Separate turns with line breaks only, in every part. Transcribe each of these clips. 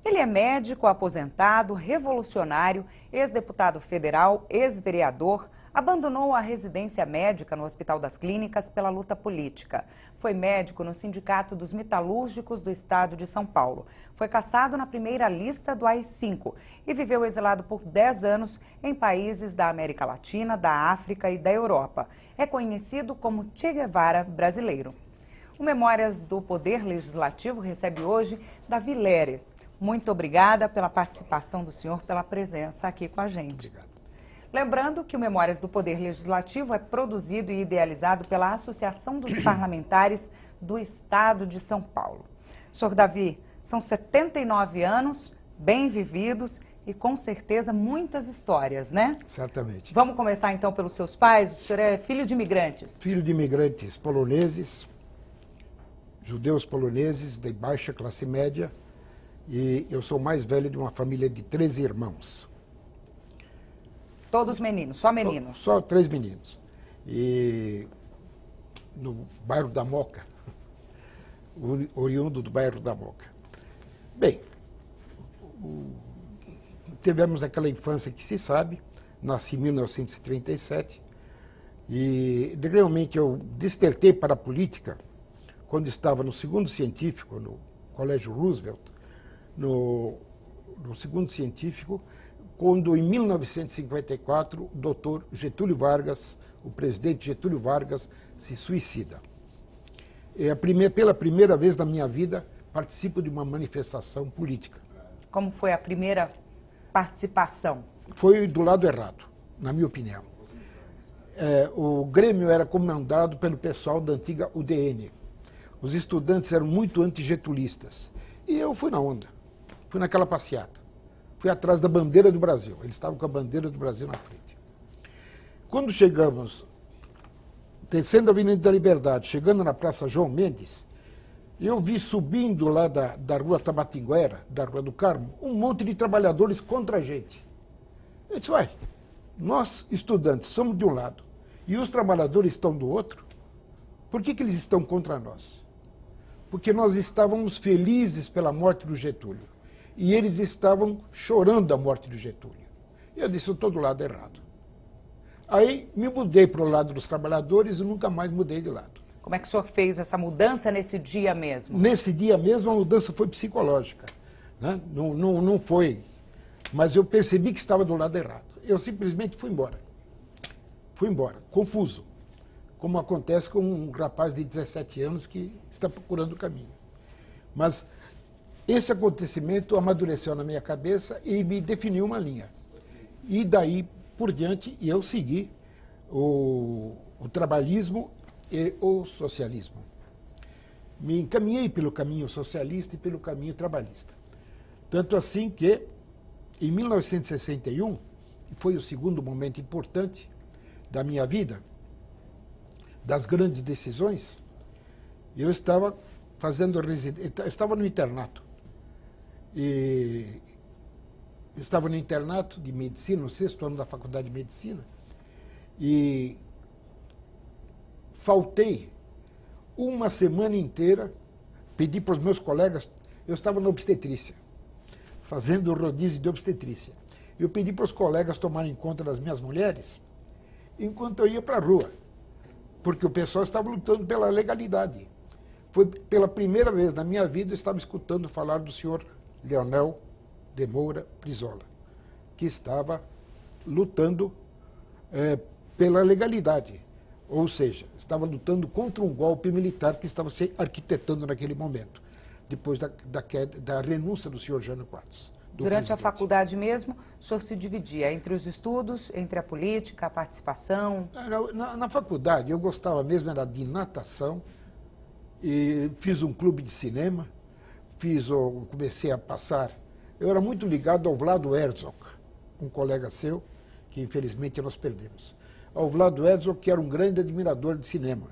Ele é médico, aposentado, revolucionário, ex-deputado federal, ex-vereador, abandonou a residência médica no Hospital das Clínicas pela luta política. Foi médico no Sindicato dos Metalúrgicos do Estado de São Paulo. Foi cassado na primeira lista do AI-5 e viveu exilado por 10 anos em países da América Latina, da África e da Europa. É conhecido como Che Guevara brasileiro. O Memórias do Poder Legislativo recebe hoje Davi Lerer. Muito obrigada pela participação do senhor, pela presença aqui com a gente.
Obrigado.
Lembrando que o Memórias do Poder Legislativo é produzido e idealizado pela Associação dos Parlamentares do Estado de São Paulo. Senhor Davi, são 79 anos, bem vividos e com certeza muitas histórias, né?
Certamente.
Vamos começar então pelos seus pais. O senhor é filho de imigrantes?
Filho de imigrantes poloneses, judeus poloneses de baixa classe média, e eu sou o mais velho de uma família de 13 irmãos.
Todos meninos, só meninos?
Só 3 meninos. E no bairro da Moca, oriundo do bairro da Moca. Bem, tivemos aquela infância que se sabe, nasci em 1937, e realmente eu despertei para a política quando estava no segundo científico, no Colégio Roosevelt, no segundo científico, quando em 1954 o doutor Getúlio Vargas, o presidente Getúlio Vargas, se suicida. Pela primeira vez na minha vida, participo de uma manifestação política.
Como foi a primeira participação?
Foi do lado errado, na minha opinião. O Grêmio era comandado pelo pessoal da antiga UDN. Os estudantes eram muito antigetulistas. E eu fui na onda, fui naquela passeata. Fui atrás da bandeira do Brasil. Eles estavam com a bandeira do Brasil na frente. Quando chegamos, descendo a Avenida da Liberdade, chegando na Praça João Mendes, eu vi subindo lá da Rua Tabatinguera, da Rua do Carmo, um monte de trabalhadores contra a gente. Eu disse, uai, nós, estudantes, somos de um lado e os trabalhadores estão do outro. Por que eles estão contra nós? Porque nós estávamos felizes pela morte do Getúlio. E eles estavam chorando a morte do Getúlio. E eu disse, eu estou do lado errado. Aí me mudei para o lado dos trabalhadores e nunca mais mudei de lado.
Como é que o senhor fez essa mudança nesse dia mesmo? Nesse
dia mesmo a mudança foi psicológica, né? Não foi. Mas eu percebi que estava do lado errado. Eu simplesmente fui embora. Fui embora, confuso. Como acontece com um rapaz de 17 anos que está procurando o caminho. Mas esse acontecimento amadureceu na minha cabeça e me definiu uma linha. E daí por diante eu segui o trabalhismo e o socialismo. Me encaminhei pelo caminho socialista e pelo caminho trabalhista. Tanto assim que, em 1961, que foi o segundo momento importante da minha vida, das grandes decisões, eu estava estava no internato. E estava no internato de medicina, no 6º ano da faculdade de medicina, e faltei uma semana inteira, pedi para os meus colegas, eu estava na obstetrícia, fazendo rodízio de obstetrícia. Eu pedi para os colegas tomarem conta das minhas mulheres, enquanto eu ia para a rua, porque o pessoal estava lutando pela legalidade. Foi pela primeira vez na minha vida eu estava escutando falar do senhor Leonel de Moura Brizola, que estava lutando pela legalidade, ou seja, estava lutando contra um golpe militar que estava se arquitetando naquele momento, depois da renúncia do senhor Jânio Quadros.
Durante a faculdade mesmo, o senhor se dividia entre os estudos, entre a política, a participação?
Na faculdade, eu gostava mesmo era de natação, e fiz um clube de cinema, comecei a passar. Eu era muito ligado ao Vlado Herzog, um colega seu, que infelizmente nós perdemos. Ao Vlado Herzog, que era um grande admirador de cinema.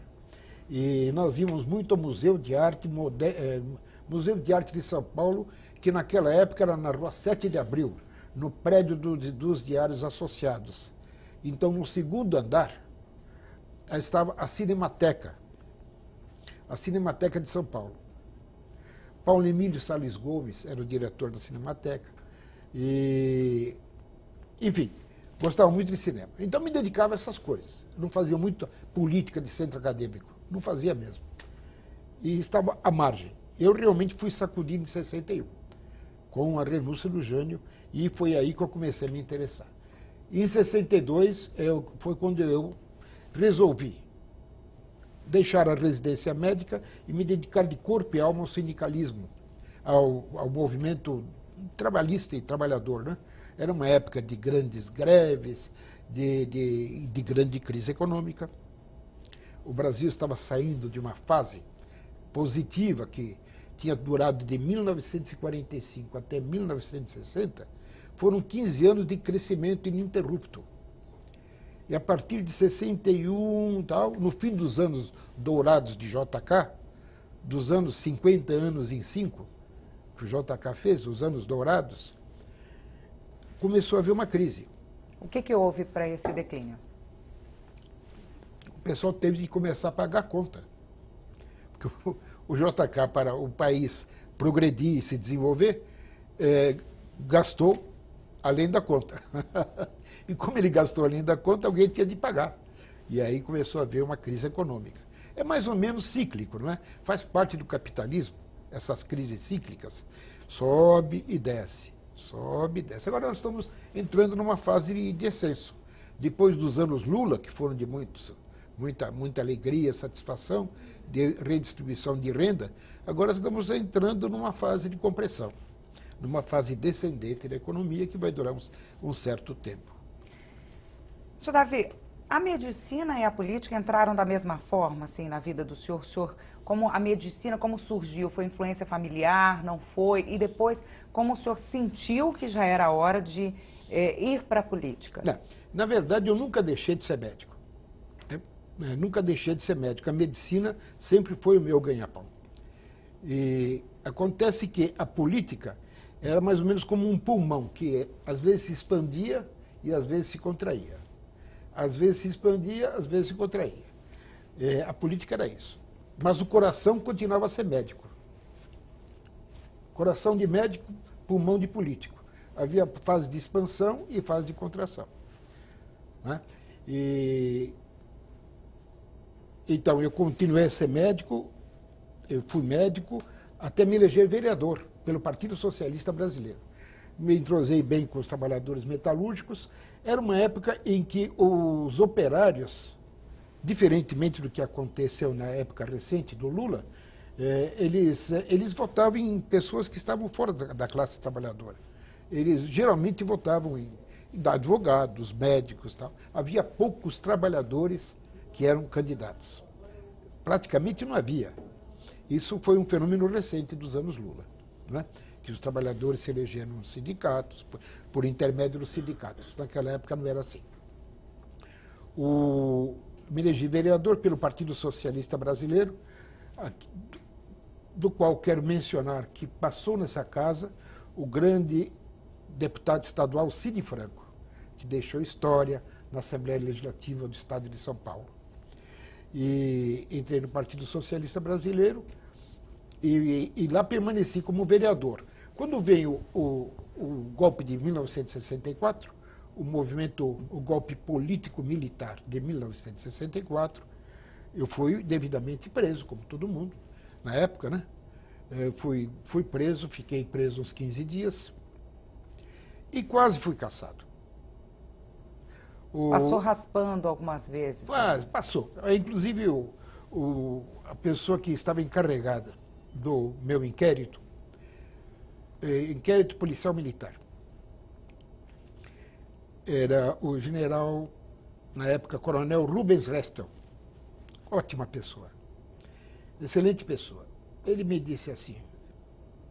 E nós íamos muito ao Museu de Arte de São Paulo, que naquela época era na Rua 7 de Abril, no prédio dos Diários Associados. Então, no segundo andar, estava a Cinemateca de São Paulo. Paulo Emílio Salles Gomes era o diretor da Cinemateca. E, enfim, gostava muito de cinema. Então me dedicava a essas coisas. Não fazia muito política de centro acadêmico. Não fazia mesmo. E estava à margem. Eu realmente fui sacudido em 61, com a renúncia do Jânio, e foi aí que eu comecei a me interessar. E em 62 foi quando eu resolvi deixar a residência médica e me dedicar de corpo e alma ao sindicalismo, ao movimento trabalhista e trabalhador, né? Era uma época de grandes greves, de grande crise econômica. O Brasil estava saindo de uma fase positiva que tinha durado de 1945 até 1960, foram 15 anos de crescimento ininterrupto. E a partir de 61, no fim dos anos dourados de JK, dos anos 50 anos em 5, que o JK fez, os anos dourados, começou a haver uma crise.
O que houve para esse declínio?
O pessoal teve de começar a pagar a conta. Porque o JK, para o país progredir e se desenvolver, gastou além da conta. E como ele gastou além da conta, alguém tinha de pagar. E aí começou a haver uma crise econômica. É mais ou menos cíclico, não é? Faz parte do capitalismo, essas crises cíclicas. Sobe e desce, sobe e desce. Agora nós estamos entrando numa fase de descenso. Depois dos anos Lula, que foram de muita alegria, satisfação, de redistribuição de renda, agora estamos entrando numa fase de compressão, numa fase descendente da economia que vai durar um certo tempo.
Senhor Davi, a medicina e a política entraram da mesma forma, assim, na vida do senhor? O senhor, como a medicina, como surgiu? Foi influência familiar, não foi? E depois, como o senhor sentiu que já era a hora de ir para a política?
Não, na verdade, eu nunca deixei de ser médico. Nunca deixei de ser médico. A medicina sempre foi o meu ganha-pão. E acontece que a política era mais ou menos como um pulmão, que às vezes se expandia e às vezes se contraía. Às vezes se expandia, às vezes se contraía. A política era isso. Mas o coração continuava a ser médico. Coração de médico, pulmão de político. Havia fase de expansão e fase de contração. Né? Então, eu continuei a ser médico, eu fui médico, até me eleger vereador pelo Partido Socialista Brasileiro. Me entrosei bem com os trabalhadores metalúrgicos. Era uma época em que os operários, diferentemente do que aconteceu na época recente do Lula, eles votavam em pessoas que estavam fora da classe trabalhadora. Eles geralmente votavam em advogados, médicos, tal. Havia poucos trabalhadores que eram candidatos. Praticamente não havia. Isso foi um fenômeno recente dos anos Lula, né? Que os trabalhadores se elegeram nos sindicatos, por intermédio dos sindicatos. Naquela época não era assim. Me elegi vereador pelo Partido Socialista Brasileiro, do qual quero mencionar que passou nessa casa o grande deputado estadual Cine Franco, que deixou história na Assembleia Legislativa do Estado de São Paulo. E entrei no Partido Socialista Brasileiro e lá permaneci como vereador. Quando veio o golpe de 1964, o golpe político-militar de 1964, eu fui devidamente preso, como todo mundo, na época, né? Fui preso, fiquei preso uns 15 dias e quase fui cassado.
Passou raspando algumas vezes?
Passou. Inclusive, a pessoa que estava encarregada do meu inquérito policial militar, era o general, na época, coronel Rubens Restel. Ótima pessoa. Excelente pessoa. Ele me disse assim,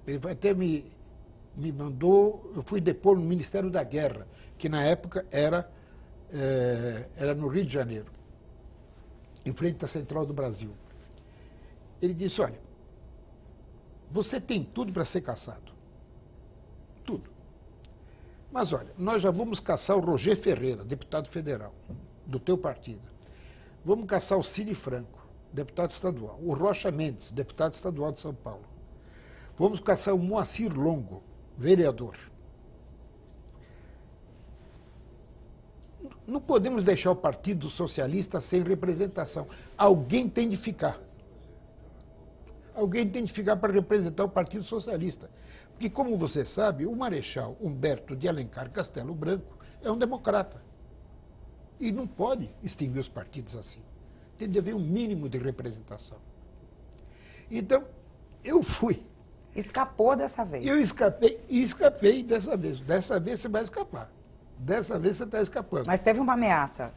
ele até me mandou, eu fui depor no Ministério da Guerra, que na época era no Rio de Janeiro, em frente à Central do Brasil. Ele disse, olha, você tem tudo para ser cassado. Tudo. Mas olha, nós já vamos caçar o Roger Ferreira, deputado federal, do teu partido. Vamos caçar o Cine Franco, deputado estadual. O Rocha Mendes, deputado estadual de São Paulo. Fomos caçar o Moacir Longo, vereador. Não podemos deixar o Partido Socialista sem representação. Alguém tem de ficar. Alguém tem de ficar para representar o Partido Socialista. Porque, como você sabe, o Marechal Humberto de Alencar Castelo Branco é um democrata. E não pode extinguir os partidos assim. Tem de haver um mínimo de representação. Então, eu fui.
Escapou dessa vez?
Eu escapei dessa vez. Dessa vez você vai escapar. Dessa vez você está escapando.
Mas teve uma ameaça.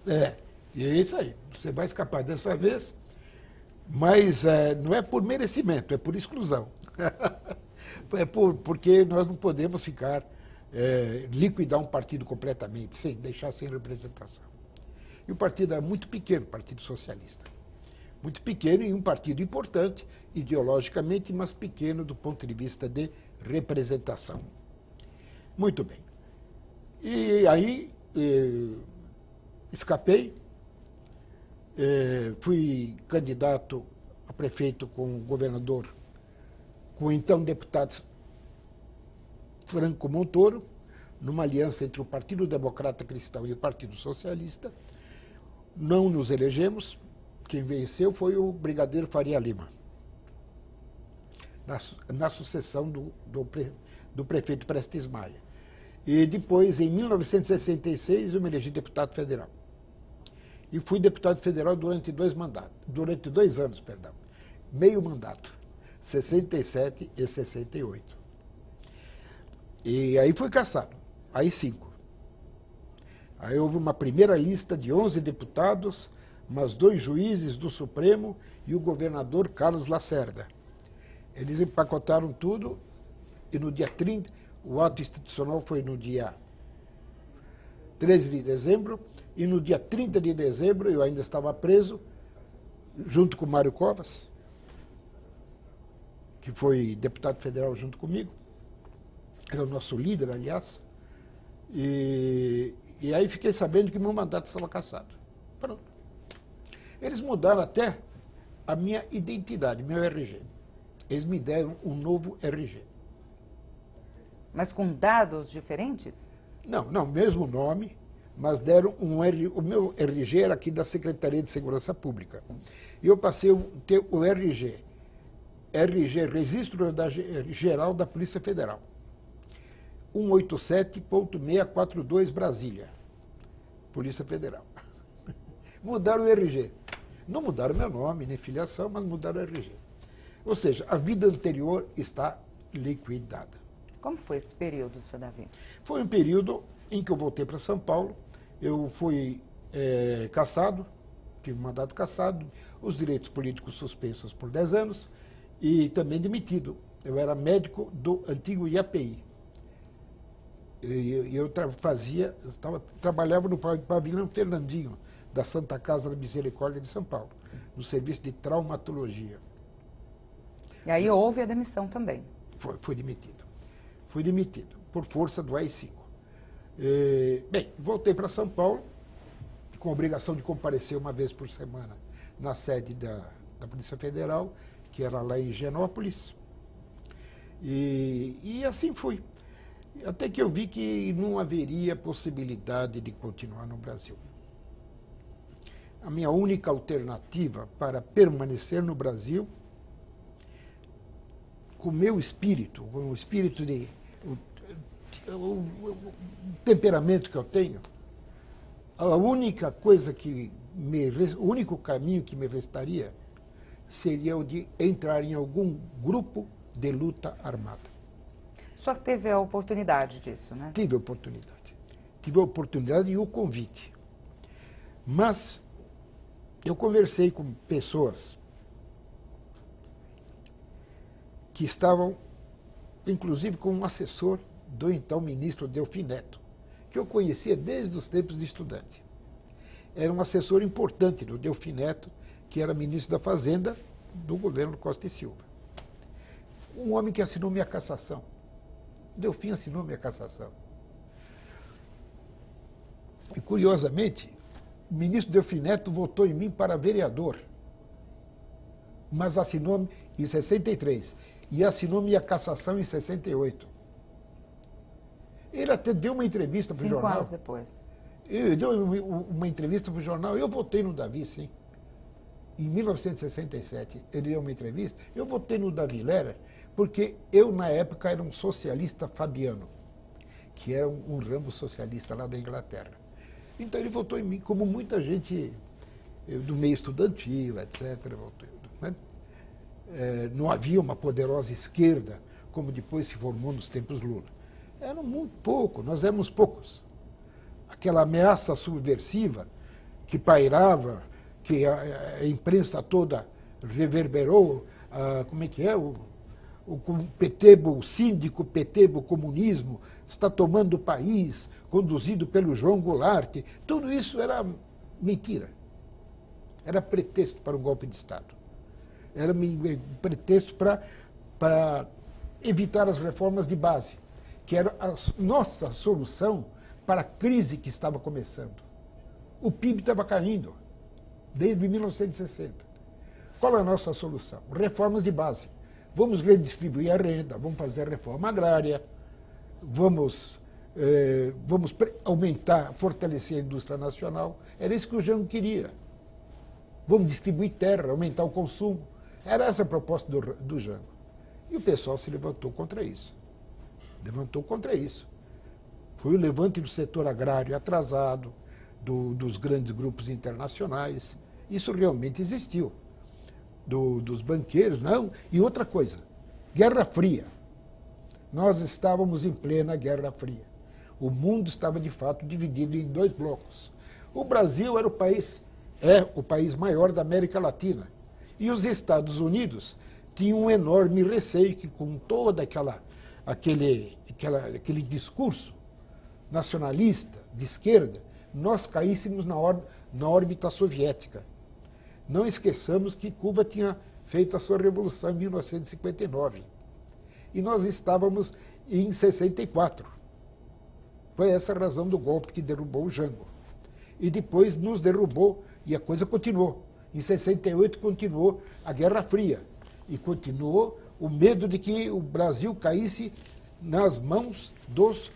E é isso aí. Você vai escapar dessa vez, mas não é por merecimento, é por exclusão. Porque nós não podemos ficar, liquidar um partido completamente, sem deixar sem representação. E o partido é muito pequeno, o Partido Socialista. Muito pequeno e um partido importante, ideologicamente, mas pequeno do ponto de vista de representação. Muito bem. E aí, escapei, fui candidato a prefeito com o governador, com o então deputado Franco Montoro, numa aliança entre o Partido Democrata Cristão e o Partido Socialista. Não nos elegemos, quem venceu foi o brigadeiro Faria Lima, na sucessão do prefeito Prestes Maia. E depois, em 1966, eu me elegi deputado federal. E fui deputado federal durante 2 anos, meio mandato, 67 e 68. E aí fui cassado, aí 5. Aí houve uma primeira lista de 11 deputados, mas 2 juízes do Supremo e o governador Carlos Lacerda. Eles empacotaram tudo e no dia 30, o ato institucional foi no dia 13 de dezembro, e no dia 30 de dezembro eu ainda estava preso, junto com Mário Covas, que foi deputado federal junto comigo, era o nosso líder, aliás, e aí fiquei sabendo que meu mandato estava cassado. Pronto. Eles mudaram até a minha identidade, meu RG. Eles me deram um novo RG.
Mas com dados diferentes?
Não, mesmo nome, mas deram o meu RG era aqui da Secretaria de Segurança Pública. E eu passei a ter o RG, Registro Geral da Polícia Federal, 187.642 Brasília, Polícia Federal. Mudaram o RG. Não mudaram meu nome, nem filiação, mas mudaram o RG. Ou seja, a vida anterior está liquidada.
Como foi esse período, senhor Davi?
Foi um período em que eu voltei para São Paulo, eu fui cassado, tive mandato cassado, os direitos políticos suspensos por 10 anos e também demitido. Eu era médico do antigo IAPI. Eu trabalhava no pavilhão Fernandinho, da Santa Casa da Misericórdia de São Paulo, no serviço de traumatologia.
E aí houve a demissão também?
Fui demitido. Fui demitido, por força do AI-5. Bem, voltei para São Paulo, com a obrigação de comparecer uma vez por semana na sede da Polícia Federal, que era lá em Higienópolis. E assim fui. Até que eu vi que não haveria possibilidade de continuar no Brasil. A minha única alternativa para permanecer no Brasil, com o meu espírito, com o espírito o temperamento que eu tenho, a única coisa o único caminho que me restaria seria o de entrar em algum grupo de luta armada.
O senhor teve a oportunidade disso, né?
Tive a oportunidade. Tive a oportunidade e o convite. Mas eu conversei com pessoas que estavam, inclusive, com um assessor do então ministro Delfim Neto, que eu conhecia desde os tempos de estudante. Era um assessor importante do Delfim Neto, que era ministro da Fazenda do governo Costa e Silva. Um homem que assinou minha cassação. Delfim assinou minha cassação. E, curiosamente, o ministro Delfim Neto votou em mim para vereador, mas assinou em 63. e assinou minha cassação em 68. Ele até deu uma entrevista para o jornal.
5 anos depois.
Ele deu uma entrevista para o jornal. Eu votei no Davi, sim. Em 1967, ele deu uma entrevista. Eu votei no Davi Lehrer porque eu, na época, era um socialista fabiano, que era um ramo socialista lá da Inglaterra. Então ele votou em mim, como muita gente do meio estudantil, etc. Votou, né? Não havia uma poderosa esquerda, como depois se formou nos tempos Lula. Era muito pouco, nós éramos poucos. Aquela ameaça subversiva que pairava, que a imprensa toda reverberou, como é que é? O PTB, o síndico PTB, o comunismo, está tomando o país, conduzido pelo João Goulart. Tudo isso era mentira. Era pretexto para o golpe de Estado. Era pretexto para evitar as reformas de base, que era a nossa solução para a crise que estava começando. O PIB estava caindo desde 1960. Qual é a nossa solução? Reformas de base. Vamos redistribuir a renda, vamos fazer a reforma agrária, vamos aumentar, fortalecer a indústria nacional. Era isso que o Jango queria. Vamos distribuir terra, aumentar o consumo. Era essa a proposta do Jango. E o pessoal se levantou contra isso. Levantou contra isso. Foi o levante do setor agrário atrasado, dos grandes grupos internacionais. Isso realmente existiu. Dos banqueiros, não. E outra coisa, Guerra Fria. Nós estávamos em plena Guerra Fria. O mundo estava, de fato, dividido em 2 blocos. O Brasil era o país maior da América Latina. E os Estados Unidos tinham um enorme receio que, com todo aquele discurso nacionalista, de esquerda, nós caíssemos na órbita soviética. Não esqueçamos que Cuba tinha feito a sua revolução em 1959. E nós estávamos em 64. Foi essa a razão do golpe que derrubou o Jango. E depois nos derrubou e a coisa continuou. Em 68 continuou a Guerra Fria. E continuou o medo de que o Brasil caísse nas mãos dos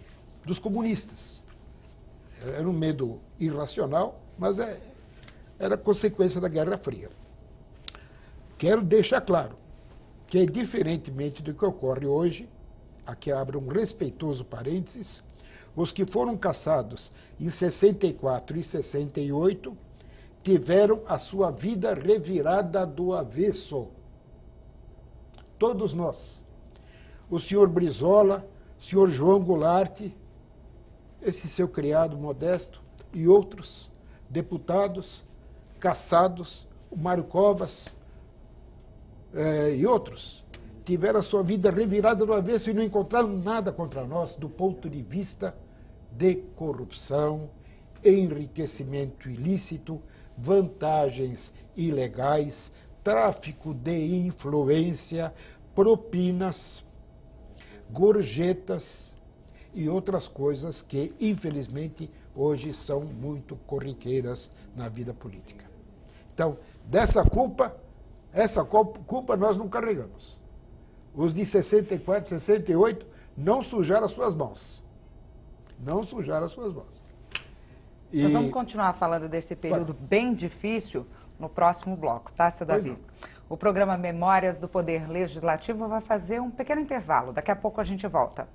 comunistas. Era um medo irracional, mas era consequência da Guerra Fria. Quero deixar claro que, diferentemente do que ocorre hoje, aqui abro um respeitoso parênteses, os que foram caçados em 64 e 68 tiveram a sua vida revirada do avesso. Todos nós. O senhor Brizola, o senhor João Goulart, esse seu criado modesto, e outros deputados caçados, o Mário Covas e outros, tiveram a sua vida revirada do avesso e não encontraram nada contra nós do ponto de vista de corrupção, enriquecimento ilícito, vantagens ilegais, tráfico de influência, propinas, gorjetas e outras coisas que, infelizmente, hoje são muito corriqueiras na vida política. Então, essa culpa nós não carregamos. Os de 64, 68 não sujaram as suas mãos. Não sujaram as suas mãos.
Nós vamos continuar falando desse período bem difícil no próximo bloco, tá, seu Davi? O programa Memórias do Poder Legislativo vai fazer um pequeno intervalo. Daqui a pouco a gente volta.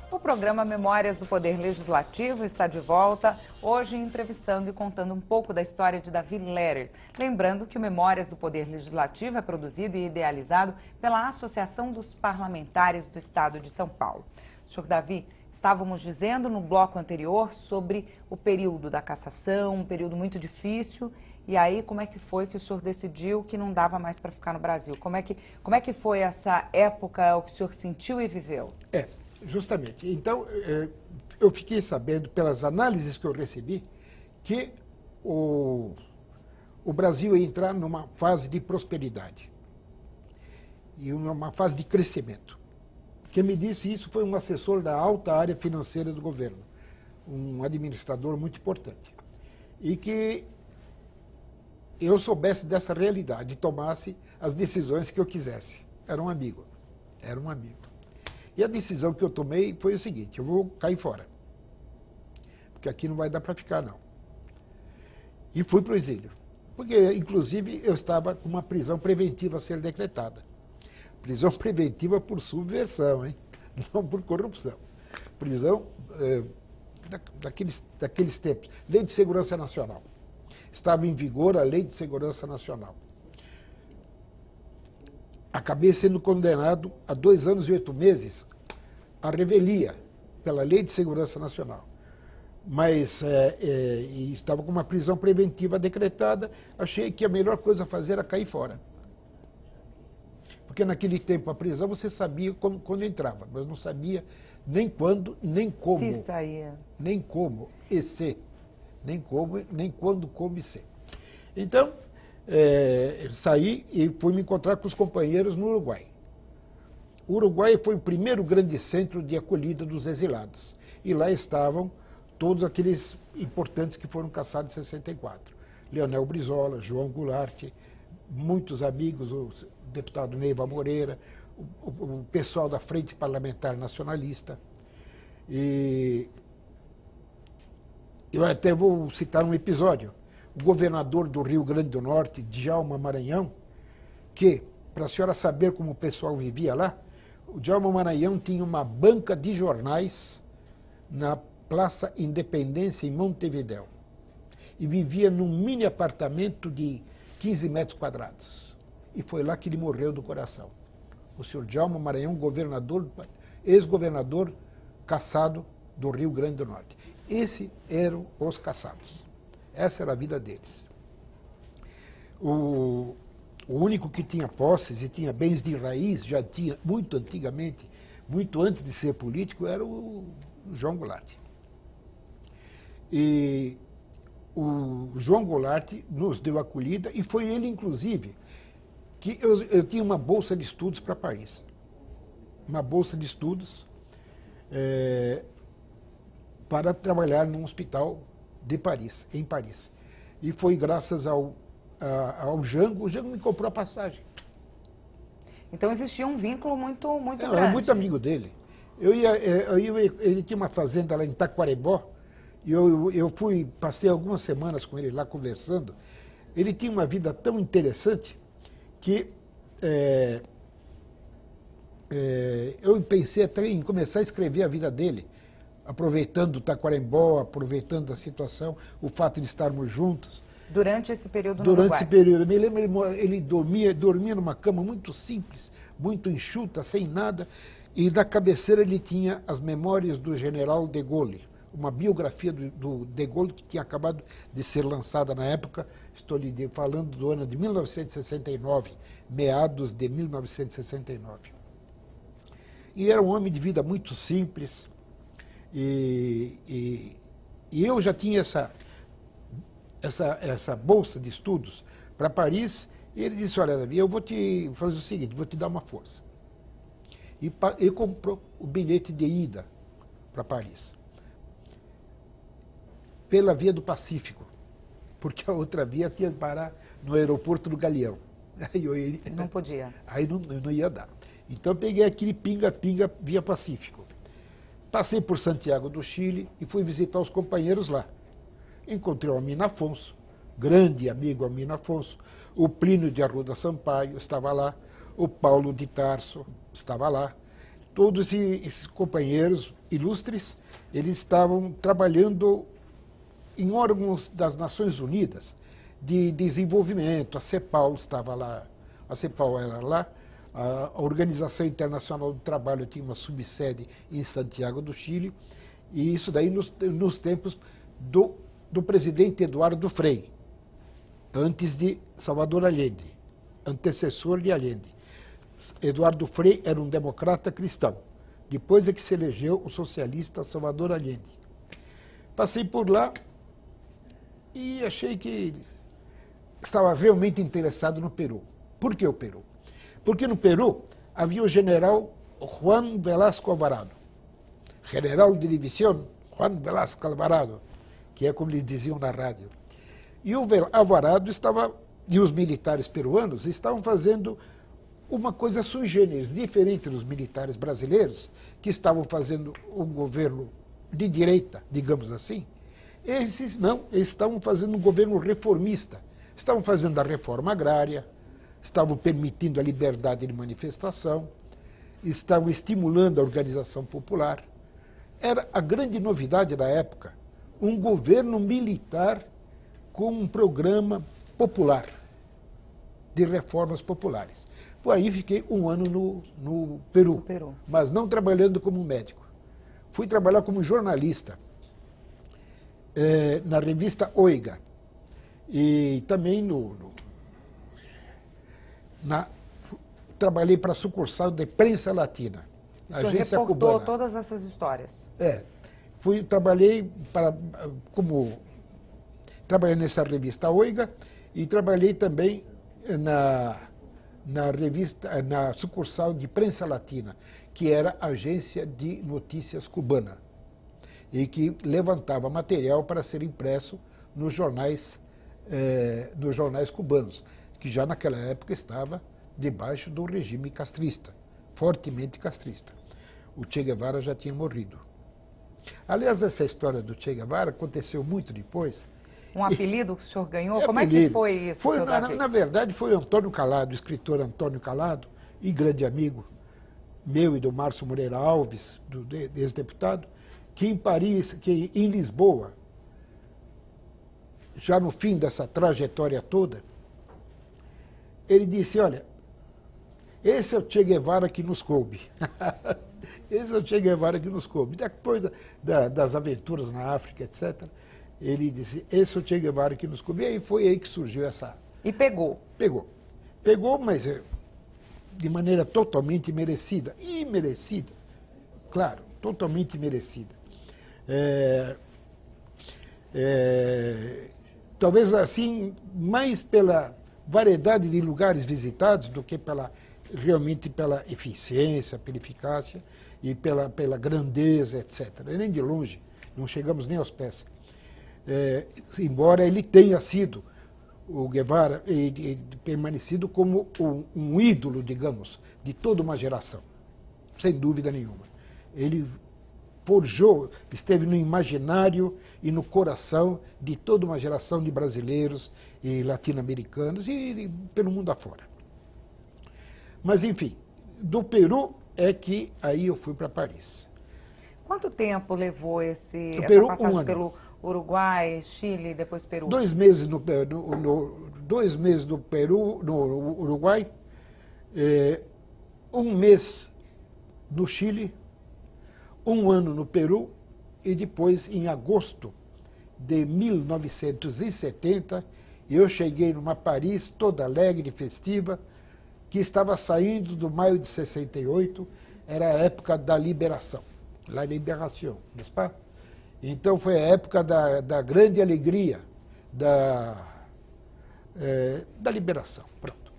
O programa Memórias do Poder Legislativo está de volta, hoje entrevistando e contando um pouco da história de Davi Lehrer. Lembrando que o Memórias do Poder Legislativo é produzido e idealizado pela Associação dos Parlamentares do Estado de São Paulo. Senhor Davi, estávamos dizendo no bloco anterior sobre o período da cassação, um período muito difícil. E aí, como é que foi que o senhor decidiu que não dava mais para ficar no Brasil? Como é que foi essa época, o que o senhor sentiu e viveu?
Justamente. Então, eu fiquei sabendo, pelas análises que eu recebi, que o Brasil ia entrar numa fase de prosperidade e numa fase de crescimento. Quem me disse isso foi um assessor da alta área financeira do governo, um administrador muito importante. E que eu soubesse dessa realidade e tomasse as decisões que eu quisesse. Era um amigo. Era um amigo. E a decisão que eu tomei foi o seguinte: eu vou cair fora. Porque aqui não vai dar para ficar, não. E fui para o exílio. Porque, inclusive, eu estava com uma prisão preventiva a ser decretada. Prisão preventiva por subversão, hein? Não por corrupção. Prisão daqueles tempos. Lei de Segurança Nacional. Estava em vigor a Lei de Segurança Nacional. Acabei sendo condenado a 2 anos e 8 meses à revelia pela Lei de Segurança Nacional. Mas estava com uma prisão preventiva decretada, achei que a melhor coisa a fazer era cair fora. Porque naquele tempo a prisão você sabia quando entrava, mas não sabia nem quando, nem como.
Se saía.
Nem como e se. Nem como, nem quando, como e se. Então, saí e fui me encontrar com os companheiros no Uruguai. O Uruguai foi o primeiro grande centro de acolhida dos exilados. E lá estavam todos aqueles importantes que foram caçados em 64. Leonel Brizola, João Goulart, muitos amigos, o deputado Neiva Moreira, o pessoal da Frente Parlamentar Nacionalista. E eu até vou citar um episódio. O governador do Rio Grande do Norte, Djalma Maranhão, que, para a senhora saber como o pessoal vivia lá, o Djalma Maranhão tinha uma banca de jornais na Praça Independência, em Montevidéu. E vivia num mini apartamento de 15 metros quadrados. E foi lá que ele morreu do coração. O senhor Djalma Maranhão, ex-governador caçado do Rio Grande do Norte. Esses eram os caçados. Essa era a vida deles. O único que tinha posses e tinha bens de raiz, já tinha muito antigamente, muito antes de ser político, era o João Goulart. E o João Goulart nos deu acolhida e foi ele, inclusive, que eu tinha uma bolsa de estudos para Paris. Uma bolsa de estudos para trabalhar num hospital de Paris, em Paris. E foi graças ao Jango. O Jango me comprou a passagem.
Então existia um vínculo muito grande.
Eu era muito amigo dele. Ele tinha uma fazenda lá em Taquarembó, e eu passei algumas semanas com ele lá conversando. Ele tinha uma vida tão interessante que eu pensei até em começar a escrever a vida dele, aproveitando o Taquarembó, aproveitando a situação, o fato de estarmos juntos.
Durante esse período no
Durante
Uruguai.
esse período. Eu me lembro, ele dormia numa cama muito simples, muito enxuta, sem nada, e na cabeceira ele tinha as memórias do general de Gaulle, uma biografia do de Gaulle que tinha acabado de ser lançada na época, estou lhe falando do ano de 1969, meados de 1969. E era um homem de vida muito simples, e eu já tinha essa bolsa de estudos para Paris, e ele disse: olha, Davi, eu vou te fazer o seguinte, vou te dar uma força. E ele comprou o bilhete de ida para Paris, pela via do Pacífico, porque a outra via tinha que parar no aeroporto do Galeão.
Não podia.
Aí não ia dar. Então peguei aquele pinga-pinga via Pacífico. Passei por Santiago do Chile e fui visitar os companheiros lá. Encontrei o Amino Afonso, grande amigo Amino Afonso, o Plínio de Arruda Sampaio estava lá, o Paulo de Tarso estava lá. Todos esses companheiros ilustres, eles estavam trabalhando em órgãos das Nações Unidas de desenvolvimento. A CEPAL estava lá, a CEPAL era lá, a Organização Internacional do Trabalho tinha uma subsede em Santiago do Chile, e isso daí nos tempos do presidente Eduardo Frei, antes de Salvador Allende, antecessor de Allende. Eduardo Frei era um democrata cristão. Depois é que se elegeu o socialista Salvador Allende. Passei por lá e achei que estava realmente interessado no Peru. Por que o Peru? Porque no Peru havia o general Juan Velasco Alvarado, general de división Juan Velasco Alvarado, que é como eles diziam na rádio. E o Alvarado estava, e os militares peruanos estavam fazendo uma coisa sui generis, diferente dos militares brasileiros, que estavam fazendo um governo de direita, digamos assim. Esses não, eles estavam fazendo um governo reformista. Estavam fazendo a reforma agrária, estavam permitindo a liberdade de manifestação, estavam estimulando a organização popular. Era a grande novidade da época, um governo militar com um programa popular, de reformas populares. Por aí fiquei um ano no Peru, mas não trabalhando como médico. Fui trabalhar como jornalista na revista Oiga e também trabalhei para a sucursal de Prensa Latina,
agência cubana. Todas essas histórias.
Trabalhei nessa revista Oiga e trabalhei também na sucursal de Prensa Latina, que era a agência de notícias cubana e que levantava material para ser impresso nos jornais cubanos, que já naquela época estava debaixo do regime castrista, fortemente castrista. O Che Guevara já tinha morrido. Aliás, essa história do Che Guevara aconteceu muito depois.
Um apelido que o senhor ganhou? Como é que foi isso?
Na verdade, foi o Antônio Calado, o escritor Antônio Calado, e grande amigo meu e do Márcio Moreira Alves, do ex-deputado, que em Paris, que em Lisboa, já no fim dessa trajetória toda, ele disse, olha, esse é o Che Guevara que nos coube. Esse é o Che Guevara que nos coube. Depois das aventuras na África, etc., ele disse, esse é o Che Guevara que nos coube. E aí foi aí que surgiu essa...
E pegou?
Pegou, mas de maneira totalmente merecida. Imerecida. Claro, totalmente merecida. Talvez assim, mais pela variedade de lugares visitados do que realmente pela eficiência, pela eficácia e pela grandeza, etc. Nem de longe, não chegamos nem aos pés. Embora ele tenha sido, o Guevara, permanecido como um ídolo, digamos, de toda uma geração, sem dúvida nenhuma. Ele forjou, esteve no imaginário e no coração de toda uma geração de brasileiros e latino-americanos e pelo mundo afora. Mas, enfim, do Peru é que aí eu fui para Paris.
Quanto tempo levou essa passagem pelo Uruguai, Chile, depois Peru?
2 meses 2 meses no Peru, no Uruguai, 1 mês no Chile, 1 ano no Peru e depois, em agosto de 1970, eu cheguei numa Paris toda alegre e festiva, que estava saindo do maio de 68, era a época da liberação, la libération, n'est-ce pas? Então foi a época da grande alegria, da liberação, pronto.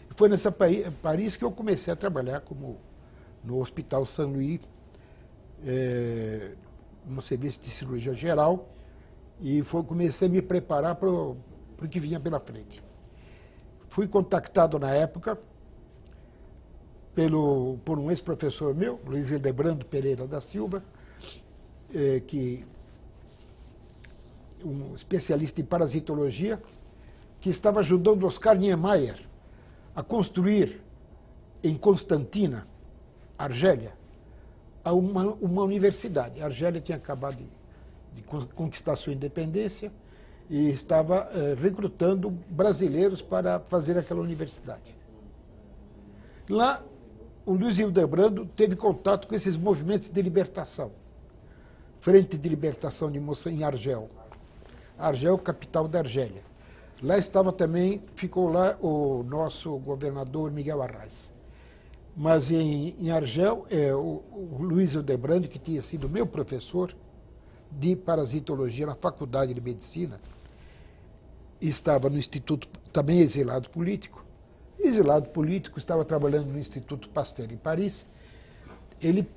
Foi nessa Paris que eu comecei a trabalhar no Hospital Saint-Louis, no serviço de cirurgia geral, e comecei a me preparar para o que vinha pela frente. Fui contactado na época por um ex-professor meu, Luiz Hildebrando Pereira da Silva, um especialista em parasitologia, que estava ajudando Oscar Niemeyer a construir em Constantina, Argélia, uma universidade. A Argélia tinha acabado de conquistar sua independência e estava recrutando brasileiros para fazer aquela universidade. Lá, o Luiz Hildebrando teve contato com esses movimentos de libertação. Frente de Libertação de Moça em Argel. Argel, capital da Argélia. Lá ficou lá o nosso governador Miguel Arraes. Mas em Argel, o Luiz Hildebrando, que tinha sido meu professor de parasitologia na Faculdade de Medicina. Estava no Instituto, também exilado político. Exilado político, estava trabalhando no Instituto Pasteur em Paris. Ele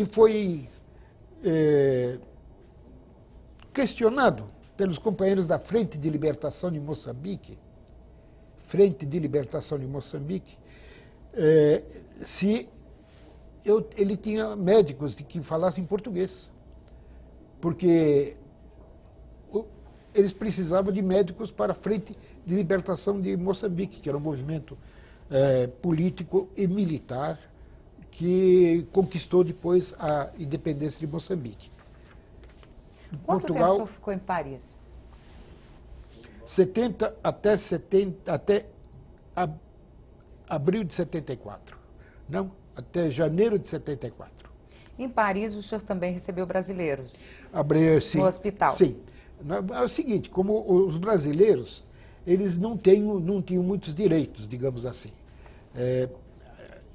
foi questionado pelos companheiros da Frente de Libertação de Moçambique, se ele tinha médicos que falassem português, porque eles precisavam de médicos para a Frente de Libertação de Moçambique, que era um movimento político e militar que conquistou depois a independência de Moçambique.
Quanto tempo o senhor ficou em Paris?
70 até abril de 74. Não, até janeiro de 74.
Em Paris, o senhor também recebeu brasileiros
Sim,
no hospital?
Sim. É o seguinte, como os brasileiros, eles não tinham muitos direitos, digamos assim.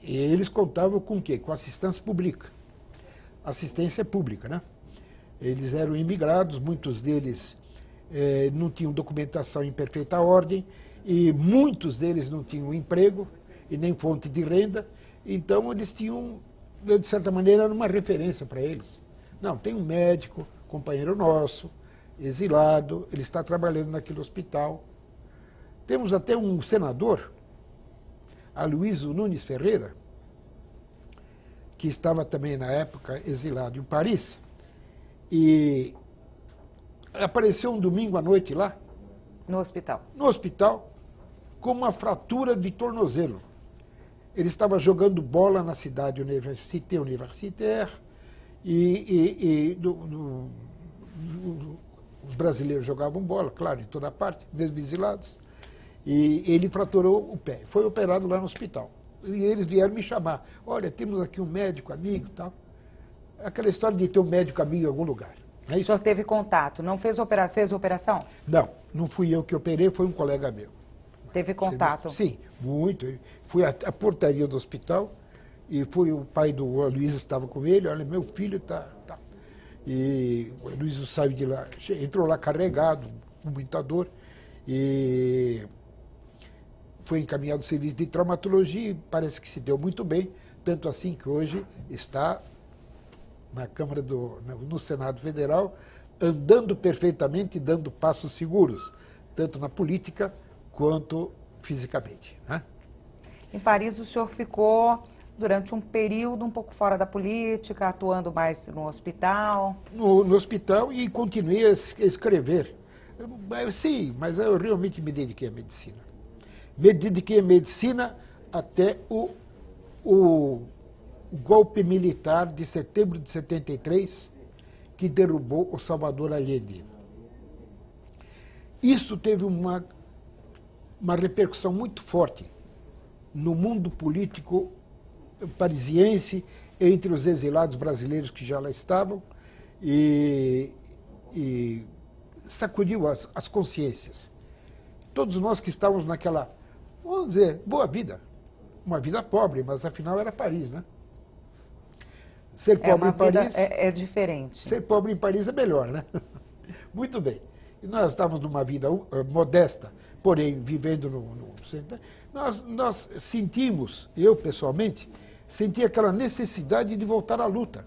E eles contavam com o quê? Com assistência pública. Assistência pública, né? Eles eram imigrados, muitos deles não tinham documentação em perfeita ordem, e muitos deles não tinham emprego e nem fonte de renda, então eles tinham, de certa maneira, uma referência para eles. Não, tem um médico, companheiro nosso, exilado, ele está trabalhando naquele hospital. Temos até um senador, Aloysio Nunes Ferreira, que estava também na época exilado em Paris, e apareceu um domingo à noite lá.
No hospital? No
hospital, com uma fratura de tornozelo. Ele estava jogando bola na cidade universitaire e os brasileiros jogavam bola, claro, em toda parte, mesmo exilados. E ele fraturou o pé. Foi operado lá no hospital. E eles vieram me chamar. Olha, temos aqui um médico amigo e tal. Aquela história de ter um médico amigo em algum lugar.
O senhor teve contato, não fez operação?
Não, não fui eu que operei, foi um colega meu.
Teve contato?
Sim, muito. Fui à portaria do hospital e foi o pai do Aloysio, estava com ele, olha, meu filho está... E o Aloysio saiu de lá, entrou lá carregado, com muita dor, e foi encaminhado ao serviço de traumatologia e parece que se deu muito bem, tanto assim que hoje está na Câmara no Senado Federal, andando perfeitamente e dando passos seguros, tanto na política quanto fisicamente. Né?
Em Paris, o senhor ficou durante um período um pouco fora da política, atuando mais no hospital?
No hospital, e continuei a escrever. Sim, mas eu realmente me dediquei à medicina. Me dediquei à medicina até o golpe militar de setembro de 73, que derrubou o Salvador Allende. Isso teve uma repercussão muito forte no mundo político parisiense, entre os exilados brasileiros que já lá estavam, e sacudiu as consciências. Todos nós que estávamos naquela, vamos dizer, boa vida, uma vida pobre, mas afinal era Paris, né? Ser pobre em Paris
é diferente.
Ser pobre em Paris é melhor, né? Muito bem. E nós estávamos numa vida modesta, porém vivendo no centro. Nós sentimos, eu pessoalmente, senti aquela necessidade de voltar à luta.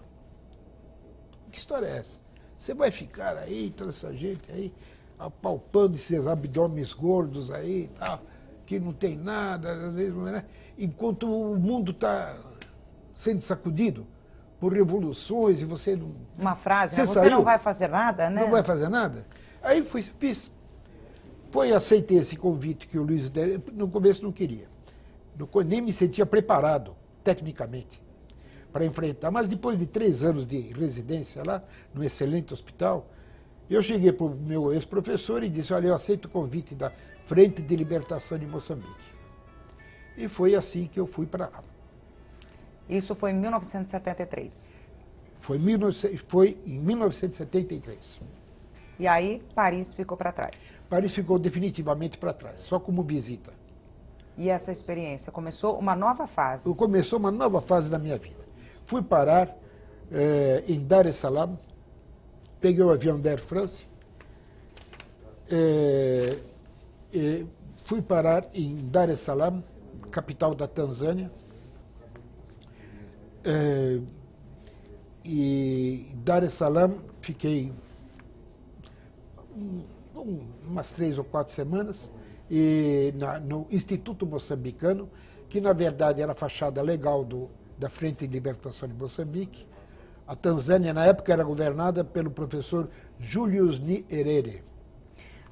Que história é essa? Você vai ficar aí, toda essa gente aí, apalpando esses abdômenes gordos aí e tal, que não tem nada, às vezes, né? Enquanto o mundo está sendo sacudido por revoluções e você não...
Uma frase, você não vai fazer nada, né?
Não vai fazer nada? Aí fiz. Aceitei esse convite que o Luiz deu. No começo não queria. Nem me sentia preparado, tecnicamente, para enfrentar. Mas depois de 3 anos de residência lá, num excelente hospital, eu cheguei para o meu ex-professor e disse, olha, eu aceito o convite da Frente de Libertação de Moçambique. E foi assim que eu fui para lá.
Isso foi em 1973?
Foi em 1973.
E aí, Paris ficou para trás?
Paris ficou definitivamente para trás, só como visita.
E essa experiência começou uma nova fase?
Começou uma nova fase da minha vida. Fui parar em Dar es Salaam, peguei o avião da Air France, fui parar em Dar es Salaam, capital da Tanzânia, e Dar es Salaam fiquei umas 3 ou 4 semanas e no Instituto Moçambicano, que na verdade era a fachada legal da Frente de Libertação de Moçambique. A Tanzânia, na época, era governada pelo professor Julius Nyerere.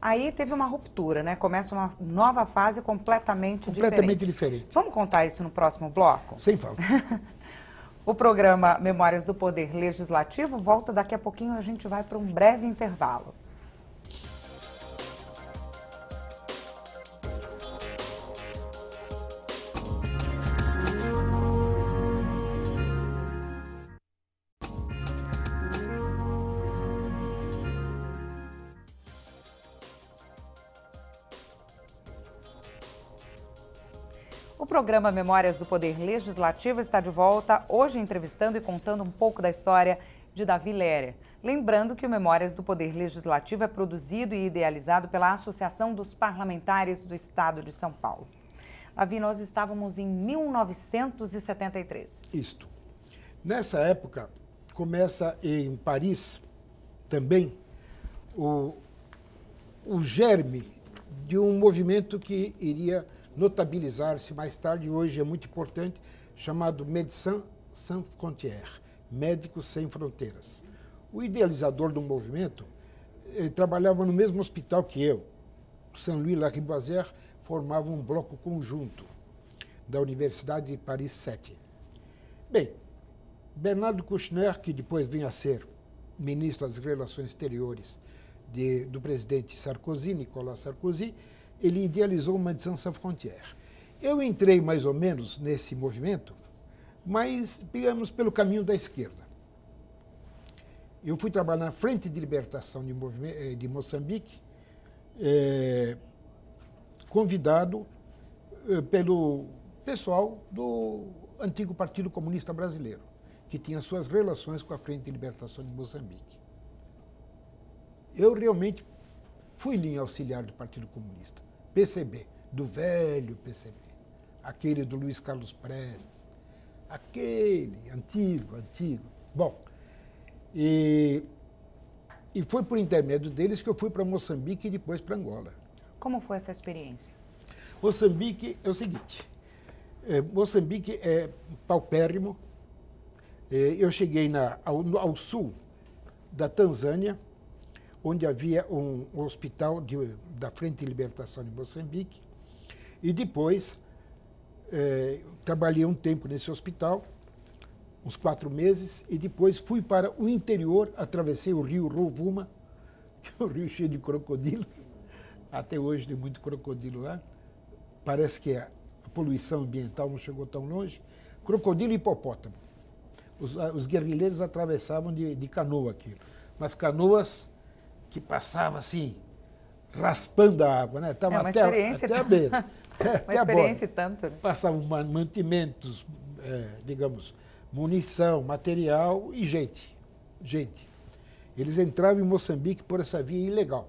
Aí teve uma ruptura, né? Começa uma nova fase completamente
diferente.
Vamos contar isso no próximo bloco?
Sem falta.
O programa Memórias do Poder Legislativo volta daqui a pouquinho, a gente vai para um breve intervalo. O programa Memórias do Poder Legislativo está de volta, hoje entrevistando e contando um pouco da história de Davi Lerer. Lembrando que o Memórias do Poder Legislativo é produzido e idealizado pela Associação dos Parlamentares do Estado de São Paulo. Davi, nós estávamos em 1973.
Isto. Nessa época, começa em Paris também o germe de um movimento que iria notabilizar-se mais tarde, e hoje é muito importante, chamado Médecins Sans Frontières, Médicos Sem Fronteiras. O idealizador do movimento trabalhava no mesmo hospital que eu. Saint-Louis-la-Riboisière formava um bloco conjunto da Universidade de Paris 7. Bem, Bernardo Kouchner, que depois vinha a ser ministro das Relações Exteriores do presidente Sarkozy, Nicolas Sarkozy, ele idealizou o Médecins Sans Frontières. Eu entrei mais ou menos nesse movimento, mas, digamos, pelo caminho da esquerda. Eu fui trabalhar na Frente de Libertação de Moçambique, convidado pelo pessoal do antigo Partido Comunista Brasileiro, que tinha suas relações com a Frente de Libertação de Moçambique. Eu realmente fui linha auxiliar do Partido Comunista, PCB, do velho PCB, aquele do Luiz Carlos Prestes, aquele antigo. Bom, e foi por intermédio deles que eu fui para Moçambique e depois para Angola.
Como foi essa experiência?
Moçambique é o seguinte, Moçambique é paupérrimo. Eu cheguei ao sul da Tanzânia, onde havia um hospital da Frente de Libertação de Moçambique, e depois trabalhei um tempo nesse hospital, uns 4 meses, e depois fui para o interior, atravessei o rio Rovuma, que é um rio cheio de crocodilo, até hoje tem muito crocodilo lá, parece que a poluição ambiental não chegou tão longe, crocodilo e hipopótamo. Os guerrilheiros atravessavam de canoa aquilo, mas canoas que passavam assim, raspando a água, né? Estavam até a beira.
Uma experiência e tanto.
Passavam mantimentos, digamos, munição, material e gente. Eles entravam em Moçambique por essa via ilegal,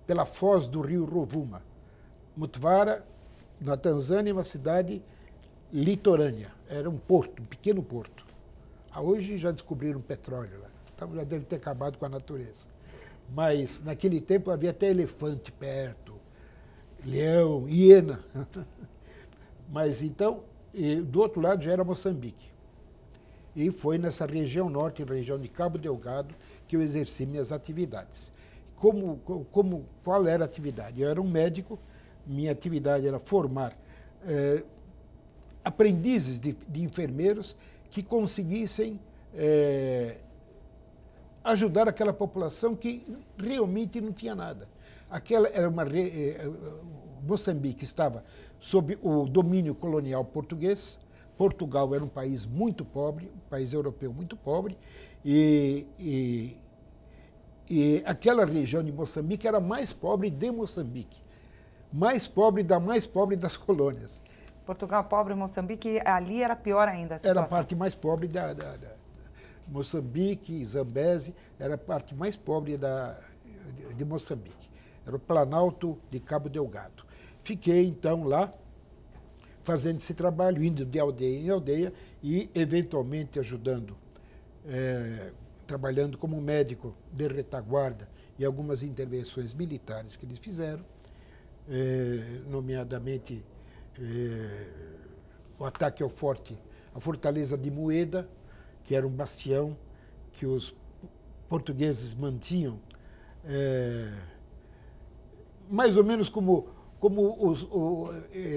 pela foz do rio Rovuma. Mtwara, na Tanzânia, é uma cidade litorânea. Era um porto, um pequeno porto. Hoje já descobriram petróleo lá. Então já deve ter acabado com a natureza. Mas naquele tempo havia até elefante perto, leão, hiena. Mas então, do outro lado já era Moçambique. E foi nessa região norte, região de Cabo Delgado, que eu exerci minhas atividades. Qual era a atividade? Eu era um médico, minha atividade era formar aprendizes de enfermeiros que conseguissem ajudar aquela população que realmente não tinha nada. Aquela era Moçambique estava sob o domínio colonial português. Portugal era um país muito pobre, um país europeu muito pobre, e aquela região de Moçambique era a mais pobre de Moçambique, mais pobre das colônias.
Portugal pobre, Moçambique, ali era pior ainda a situação.
Era a parte mais pobre Moçambique, Zambésia, era a parte mais pobre de Moçambique. Era o Planalto de Cabo Delgado. Fiquei, então, lá, fazendo esse trabalho, indo de aldeia em aldeia e, eventualmente, ajudando, trabalhando como médico de retaguarda e algumas intervenções militares que eles fizeram, nomeadamente o ataque ao forte, a fortaleza de Mueda, que era um bastião que os portugueses mantinham, mais ou menos como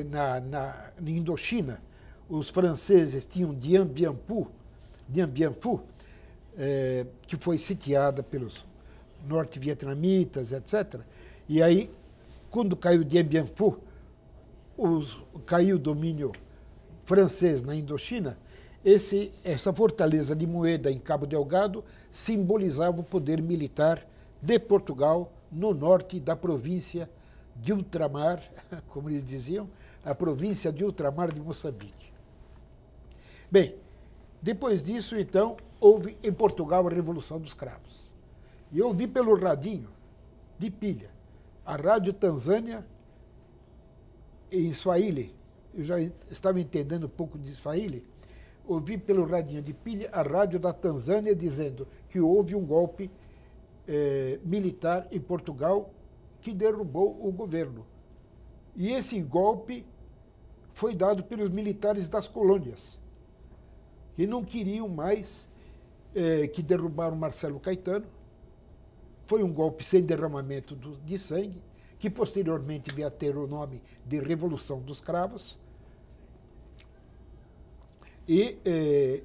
na Indochina, os franceses tinham Dien Bien Phu, que foi sitiada pelos norte-vietnamitas, etc. E aí, quando caiu Dien Bien Phu, caiu o domínio francês na Indochina, essa fortaleza de Mueda, em Cabo Delgado, simbolizava o poder militar de Portugal no norte da província de ultramar, como eles diziam, a província de ultramar de Moçambique. Bem, depois disso, então, houve em Portugal a Revolução dos Cravos. E eu ouvi pelo radinho de pilha a Rádio Tanzânia em Swahili. Eu já estava entendendo um pouco de Swahili. Ouvi pelo radinho de pilha a rádio da Tanzânia dizendo que houve um golpe militar em Portugal que derrubou o governo. E esse golpe foi dado pelos militares das colônias, que não queriam mais que derrubaram Marcelo Caetano. Foi um golpe sem derramamento de sangue, que posteriormente veio a ter o nome de Revolução dos Cravos. E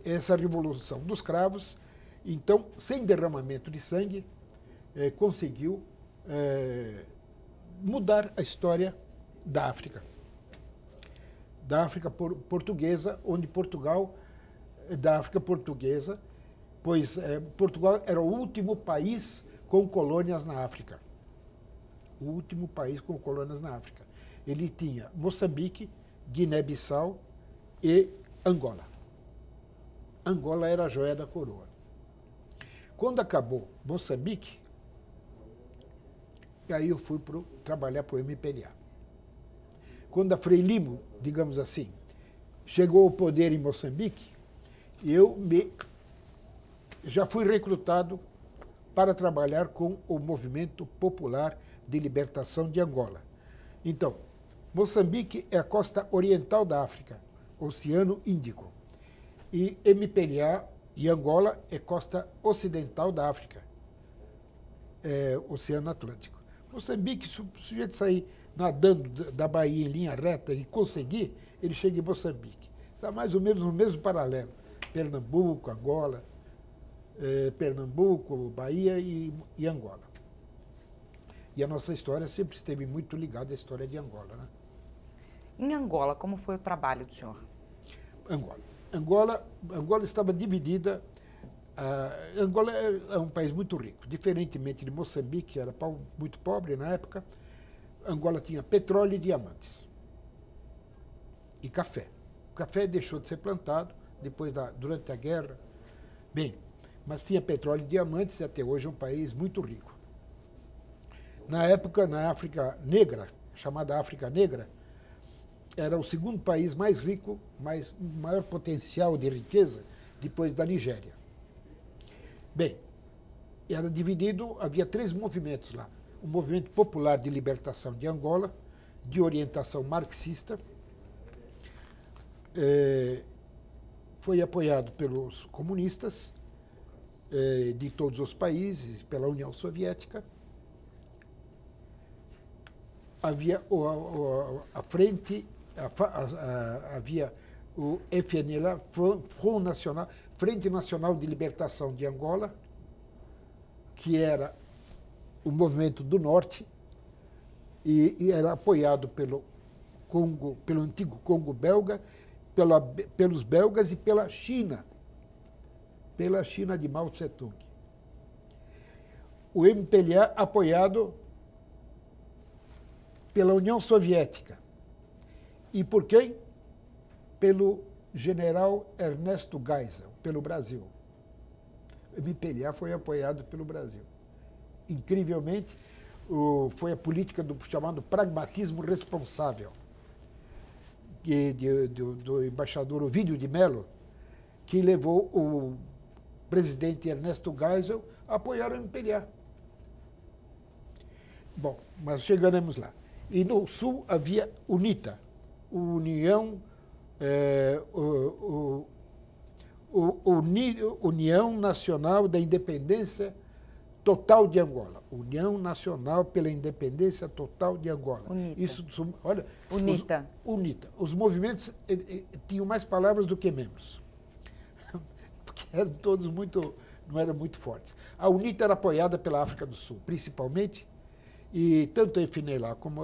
essa Revolução dos Cravos, então, sem derramamento de sangue, conseguiu mudar a história da África portuguesa, onde Portugal, da África portuguesa, pois Portugal era o último país com colônias na África. O último país com colônias na África. Ele tinha Moçambique, Guiné-Bissau e Angola. Angola era a joia da coroa. Quando acabou Moçambique, aí eu fui trabalhar para o MPLA. Quando a Frelimo, digamos assim, chegou ao poder em Moçambique, já fui recrutado para trabalhar com o Movimento Popular de Libertação de Angola. Então, Moçambique é a costa oriental da África, Oceano Índico. E MPLA e Angola é costa ocidental da África, Oceano Atlântico. Moçambique, se o sujeito sair nadando da Bahia em linha reta e conseguir, ele chega em Moçambique. Está mais ou menos no mesmo paralelo. Pernambuco, Angola, Pernambuco, Bahia e Angola. E a nossa história sempre esteve muito ligada à história de Angola, né?
Em Angola, como foi o trabalho do senhor?
Angola estava dividida. Angola é um país muito rico, diferentemente de Moçambique, que era muito pobre na época. Angola tinha petróleo e diamantes. E café. O café deixou de ser plantado durante a guerra. Bem, mas tinha petróleo e diamantes e até hoje é um país muito rico. Na época, na África Negra, chamada África Negra, era o segundo país mais rico, maior potencial de riqueza, depois da Nigéria. Bem, era dividido, havia 3 movimentos lá. O Movimento Popular de Libertação de Angola, de orientação marxista, foi apoiado pelos comunistas de todos os países, pela União Soviética. Havia a frente, havia o FNLA, Frente Nacional de Libertação de Angola, que era o movimento do Norte e era apoiado pelo antigo Congo belga, pelos belgas e pela China de Mao Tse-tung. O MPLA apoiado pela União Soviética. E por quem? Pelo general Ernesto Geisel, pelo Brasil. MPLA foi apoiado pelo Brasil. Incrivelmente, foi a política do chamado pragmatismo responsável, do embaixador Ovidio de Mello, que levou o presidente Ernesto Geisel a apoiar o MPLA. Bom, mas chegamos lá. E no Sul havia UNITA, União Nacional da Independência Total de Angola. União Nacional pela Independência Total de Angola.
UNITA.
Isso, olha,
UNITA.
UNITA. Os movimentos tinham mais palavras do que membros. Porque eram todos não eram muito fortes. A UNITA era apoiada pela África do Sul, principalmente, e tanto a FNLA como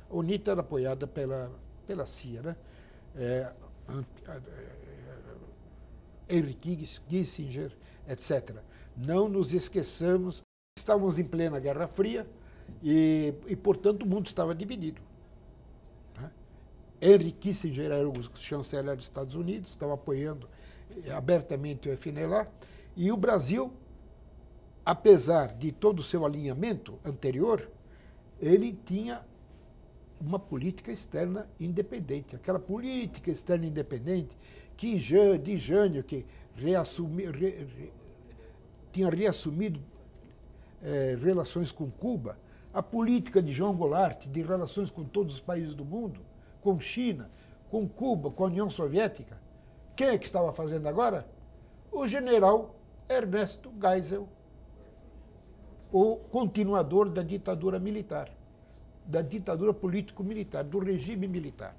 a UNITA era apoiada pela CIA, né? Henry Kissinger, etc. Não nos esqueçamos, estávamos em plena Guerra Fria e portanto, o mundo estava dividido. Né? Henry Kissinger era o chanceler dos Estados Unidos, estava apoiando abertamente o FNLA, e o Brasil, apesar de todo o seu alinhamento anterior, ele tinha uma política externa independente. Aquela política externa independente de Jânio, que tinha reassumido relações com Cuba, a política de João Goulart, de relações com todos os países do mundo, com China, com Cuba, com a União Soviética. Quem é que estava fazendo agora? O general Ernesto Geisel, o continuador da ditadura militar, da ditadura político-militar, do regime militar.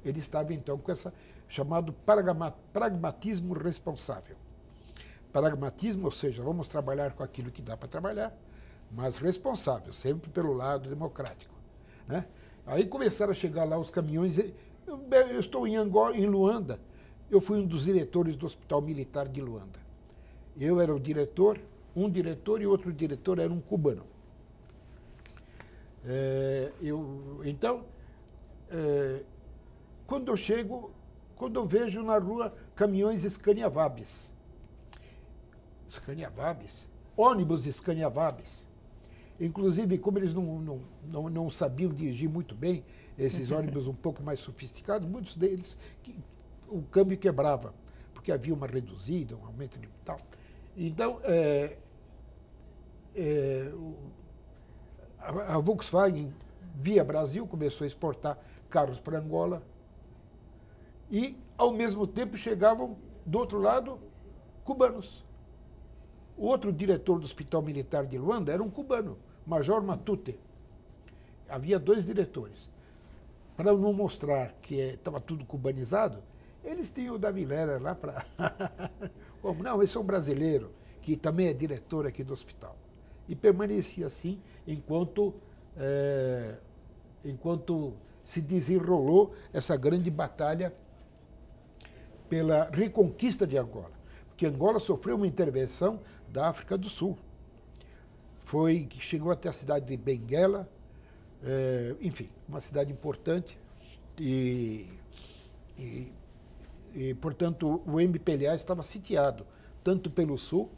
Ele estava, então, com essa chamado pragmatismo responsável. Pragmatismo, ou seja, vamos trabalhar com aquilo que dá para trabalhar, mas responsável, sempre pelo lado democrático. Né? Aí começaram a chegar lá os caminhões. Eu estou em Angola, em Luanda. Eu fui um dos diretores do Hospital Militar de Luanda. Eu era o diretor, um diretor e outro diretor era um cubano. Então, quando eu chego, quando eu vejo na rua caminhões Scania Vabis, ônibus Scania Vabis, inclusive, como eles não sabiam dirigir muito bem, esses ônibus um pouco mais sofisticados, muitos deles, o câmbio quebrava, porque havia uma reduzida, um aumento de tal. Então, a Volkswagen, via Brasil, começou a exportar carros para Angola e, ao mesmo tempo, chegavam, do outro lado, cubanos. O outro diretor do Hospital Militar de Luanda era um cubano, Major Matute. Havia dois diretores. Para não mostrar que estava tudo cubanizado, eles tinham o Davi Lera lá para... Não, esse é um brasileiro, que também é diretor aqui do hospital. E permanecia assim enquanto se desenrolou essa grande batalha pela reconquista de Angola. Porque Angola sofreu uma intervenção da África do Sul. Que chegou até a cidade de Benguela, enfim, uma cidade importante. Portanto, o MPLA estava sitiado, tanto pelo Sul,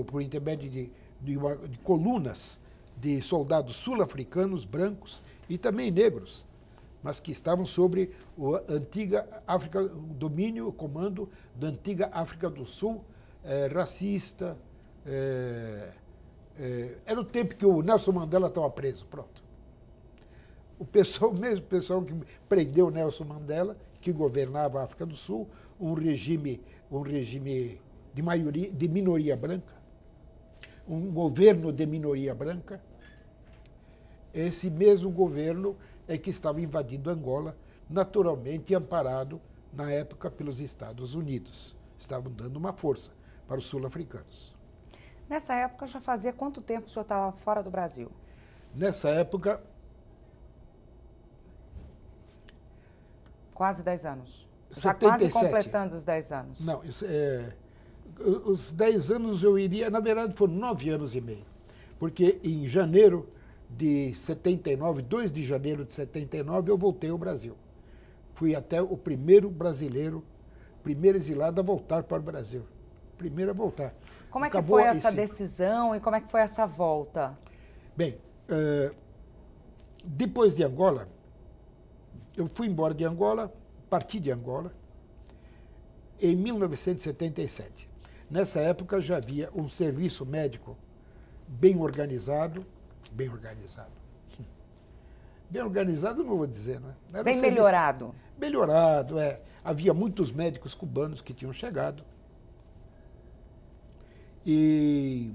por intermédio de colunas de soldados sul-africanos, brancos e também negros, mas que estavam sobre o domínio, o comando da antiga África do Sul, racista. Era o tempo que o Nelson Mandela estava preso, pronto. O pessoal que prendeu Nelson Mandela, que governava a África do Sul, um regime de minoria branca, um governo de minoria branca. Esse mesmo governo é que estava invadindo Angola, naturalmente amparado, na época, pelos Estados Unidos. Estavam dando uma força para os sul-africanos.
Nessa época, já fazia quanto tempo o senhor estava fora do Brasil?
Nessa época...
Quase 10 anos. Já
77.
quase completando os 10 anos.
Não, os 10 anos eu iria... Na verdade, foram 9 anos e meio. Porque em janeiro de 79, 2 de janeiro de 79, eu voltei ao Brasil. Fui até o primeiro brasileiro, primeiro exilado a voltar para o Brasil. primeiro a voltar.
Como é que foi essa decisão e como é que foi essa volta?
Bem, depois de Angola, eu fui embora de Angola, parti de Angola, em 1977. Nessa época já havia um serviço médico bem organizado, bem organizado. Bem organizado não vou dizer, né? Era
bem melhorado.
Melhorado, é. Havia muitos médicos cubanos que tinham chegado. E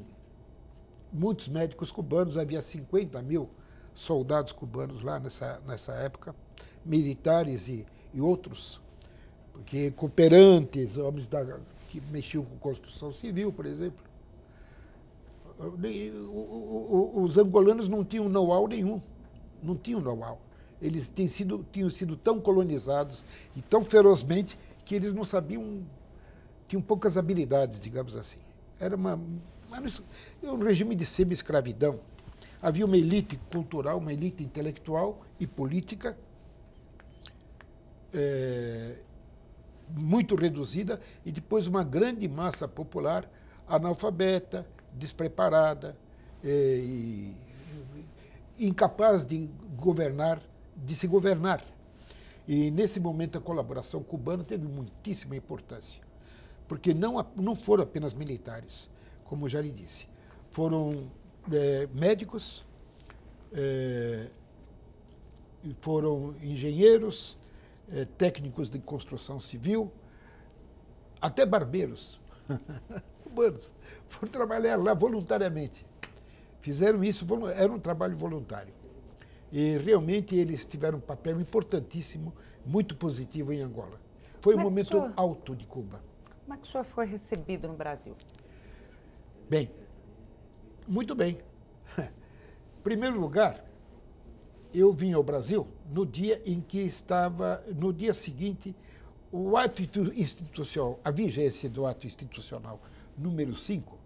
muitos médicos cubanos, havia 50 mil soldados cubanos lá nessa época, militares e outros, porque cooperantes, homens que mexiam com construção civil, por exemplo. Os angolanos não tinham know-how nenhum, não tinham know-how. Eles tinham sido tão colonizados e tão ferozmente que eles não sabiam, tinham poucas habilidades, digamos assim. Era um regime de semi-escravidão. Havia uma elite cultural, uma elite intelectual e política muito reduzida e depois uma grande massa popular analfabeta, despreparada, e incapaz de se governar. E nesse momento a colaboração cubana teve muitíssima importância, porque não foram apenas militares, como já lhe disse, foram médicos, foram engenheiros, técnicos de construção civil, até barbeiros cubanos, foram trabalhar lá voluntariamente. Fizeram isso, era um trabalho voluntário. E realmente eles tiveram um papel importantíssimo, muito positivo em Angola. Foi um momento alto de Cuba.
Como é que o senhor foi recebido no Brasil?
Bem, muito bem. Em primeiro lugar, eu vim ao Brasil no dia em que estava, no dia seguinte, o ato institucional, a vigência do ato institucional número 5,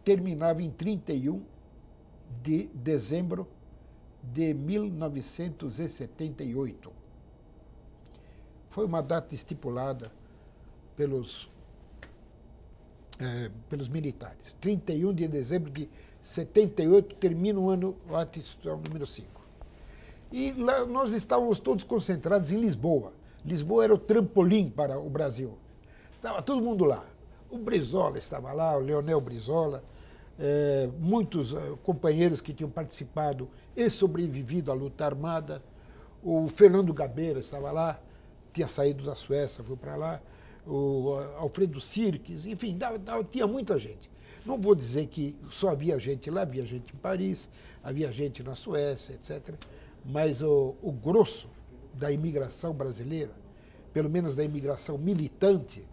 terminava em 31 de dezembro de 1978. Foi uma data estipulada pelos militares. 31 de dezembro de 78 termina o ato institucional número 5. E lá nós estávamos todos concentrados em Lisboa. Lisboa era o trampolim para o Brasil. Estava todo mundo lá. O Brizola estava lá, o Leonel Brizola, muitos companheiros que tinham participado e sobrevivido à luta armada. O Fernando Gabeira estava lá, tinha saído da Suécia, foi para lá. O Alfredo Sirques, enfim, tinha muita gente. Não vou dizer que só havia gente lá, havia gente em Paris, havia gente na Suécia, etc. Mas o grosso da imigração brasileira, pelo menos da imigração militante,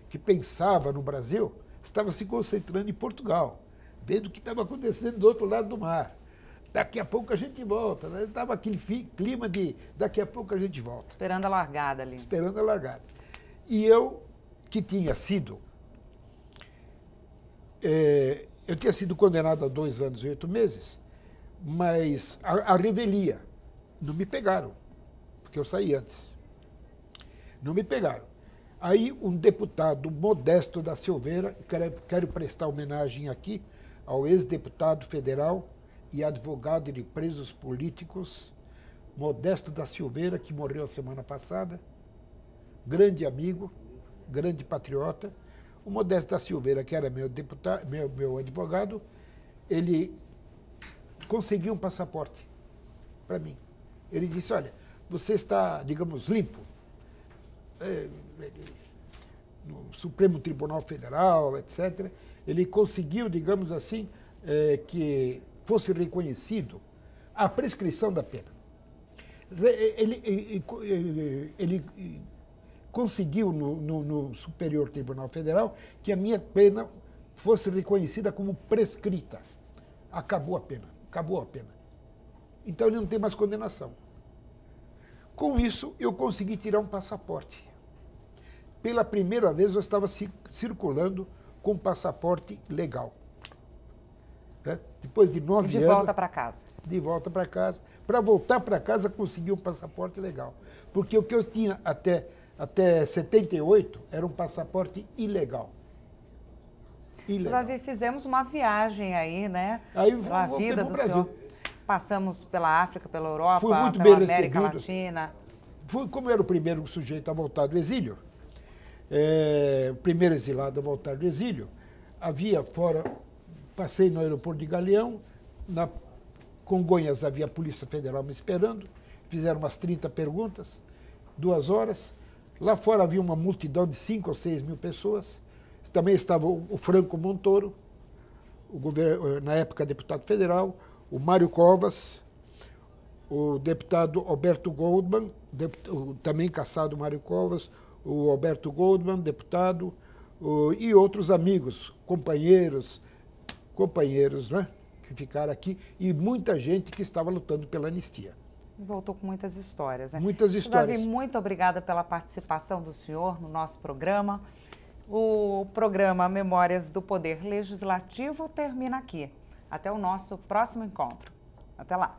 que pensava no Brasil, estava se concentrando em Portugal, vendo o que estava acontecendo do outro lado do mar. Daqui a pouco a gente volta. Né? Estava aquele clima de daqui a pouco a gente volta.
Esperando a largada ali.
Esperando a largada. E eu, que tinha sido... eu tinha sido condenado a 2 anos e 8 meses, mas a revelia. Não me pegaram, porque eu saí antes. Não me pegaram. Aí um deputado Modesto da Silveira, quero prestar homenagem aqui ao ex-deputado federal e advogado de presos políticos, Modesto da Silveira, que morreu a semana passada, grande amigo, grande patriota. O Modesto da Silveira, que era meu advogado, ele conseguiu um passaporte para mim. Ele disse, olha, você está, digamos, limpo. No Supremo Tribunal Federal, etc. Ele conseguiu, digamos assim, que fosse reconhecido a prescrição da pena. Ele conseguiu no Superior Tribunal Federal que a minha pena fosse reconhecida como prescrita. Acabou a pena, acabou a pena. Então ele não tem mais condenação. Com isso, eu consegui tirar um passaporte. Pela primeira vez eu estava circulando com um passaporte legal. Depois de 9 anos...
De volta para casa.
De volta para casa. Para voltar para casa, consegui um passaporte legal. Porque o que eu tinha até 78 era um passaporte ilegal. Ilegal.
Davi, fizemos uma viagem aí, né?
Aí
pela vida do senhor. Passamos pela África, pela Europa,
Fui muito
pela
bem
América
recebido.
Latina.
Como eu era o primeiro sujeito a voltar do exílio, primeiro exilado a voltar do exílio, havia fora, passei no aeroporto de Galeão, na Congonhas havia a Polícia Federal me esperando, fizeram umas 30 perguntas, 2 horas. Lá fora havia uma multidão de 5 ou 6 mil pessoas. Também estava o Franco Montoro, na época deputado federal, o Mário Covas, o deputado Alberto Goldman, também cassado Mário Covas, o Alberto Goldman, deputado, e outros amigos, companheiros, né, que ficaram aqui, e muita gente que estava lutando pela anistia.
Voltou com muitas histórias, né?
Muitas histórias.
Davi, muito obrigada pela participação do senhor no nosso programa. O programa Memórias do Poder Legislativo termina aqui. Até o nosso próximo encontro. Até lá.